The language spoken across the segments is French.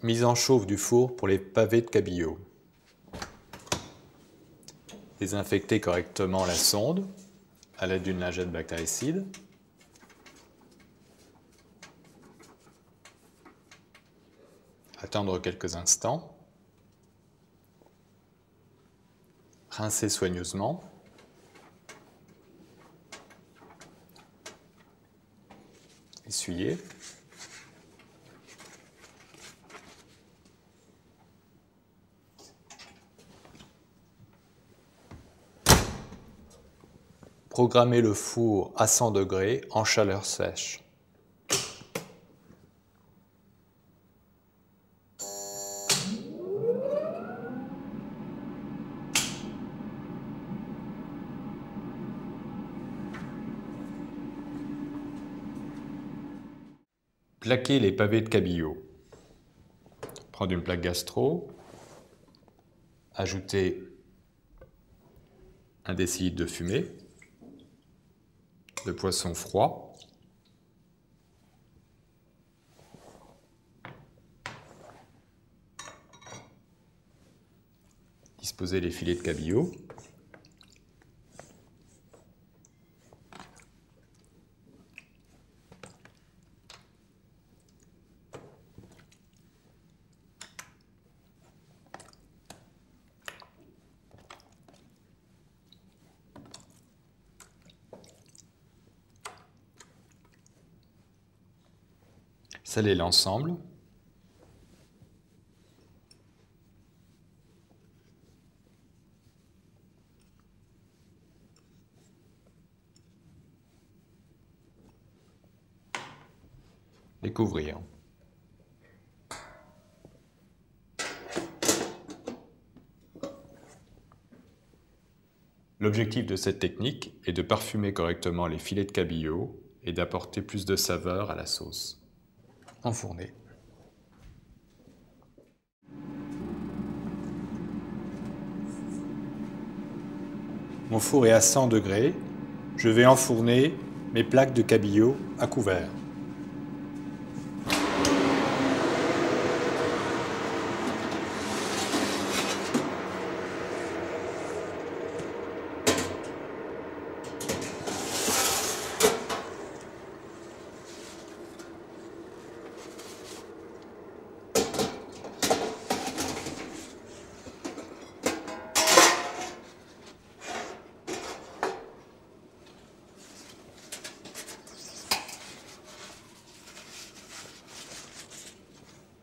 Mise en chauffe du four pour les pavés de cabillaud. Désinfecter correctement la sonde à l'aide d'une lingette bactéricide. Attendre quelques instants. Rincer soigneusement. Essuyer. Programmer le four à 100 degrés en chaleur sèche. Plaquer les pavés de cabillaud. Prendre une plaque gastro, ajouter 1 décilitre de fumée, de poisson froid, disposer les filets de cabillaud, saler l'ensemble, les couvrir. L'objectif de cette technique est de parfumer correctement les filets de cabillaud et d'apporter plus de saveur à la sauce. Enfourner. Mon four est à 100 degrés. Je vais enfourner mes plaques de cabillaud à couvert.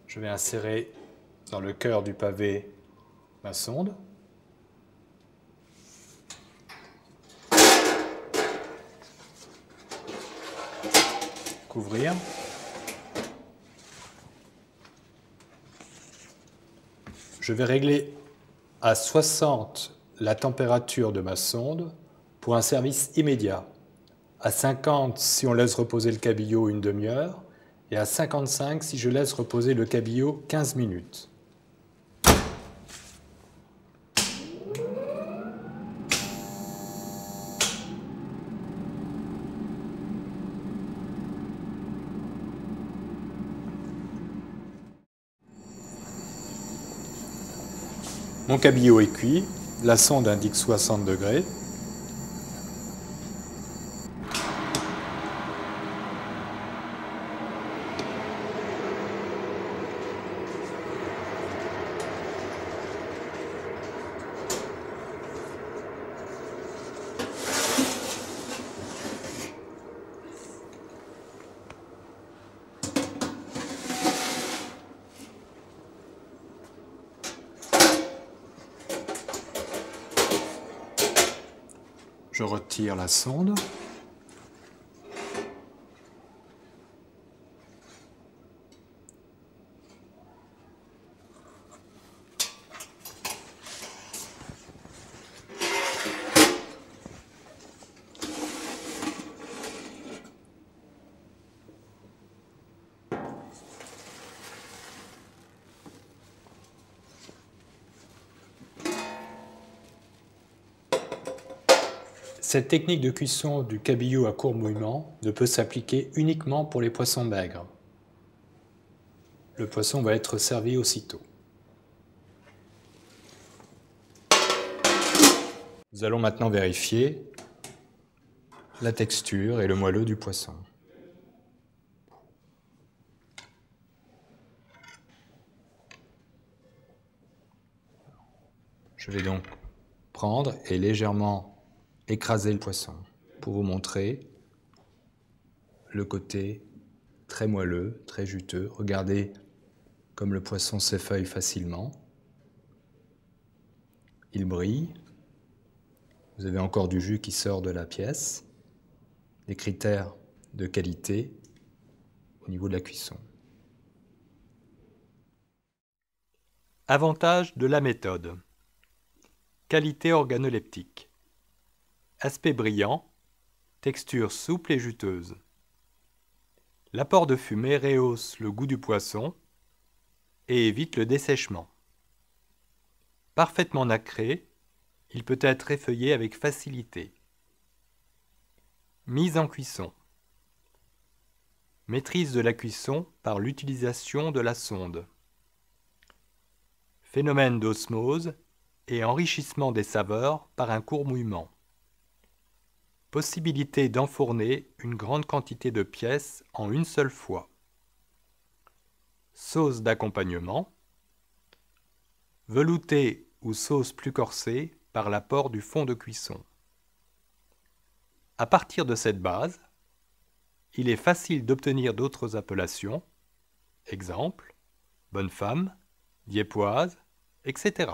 Je vais insérer dans le cœur du pavé ma sonde. Couvrir. Je vais régler à 60 la température de ma sonde pour un service immédiat. À 50 si on laisse reposer le cabillaud une demi-heure. Et à 55 si je laisse reposer le cabillaud 15 minutes. Mon cabillaud est cuit, la sonde indique 60 degrés. Je retire la sonde. Cette technique de cuisson du cabillaud à court mouillement ne peut s'appliquer uniquement pour les poissons maigres. Le poisson va être servi aussitôt. Nous allons maintenant vérifier la texture et le moelleux du poisson. Je vais donc prendre et légèrement écraser le poisson pour vous montrer le côté très moelleux, très juteux. Regardez comme le poisson s'effeuille facilement. Il brille. Vous avez encore du jus qui sort de la pièce. Des critères de qualité au niveau de la cuisson. Avantages de la méthode. Qualité organoleptique. Aspect brillant, texture souple et juteuse. L'apport de fumée rehausse le goût du poisson et évite le dessèchement. Parfaitement nacré, il peut être effeuillé avec facilité. Mise en cuisson. Maîtrise de la cuisson par l'utilisation de la sonde. Phénomène d'osmose et enrichissement des saveurs par un court mouillement. Possibilité d'enfourner une grande quantité de pièces en une seule fois. Sauce d'accompagnement. Velouté ou sauce plus corsée par l'apport du fond de cuisson. À partir de cette base, il est facile d'obtenir d'autres appellations, exemple, bonne femme, dieppoise, etc.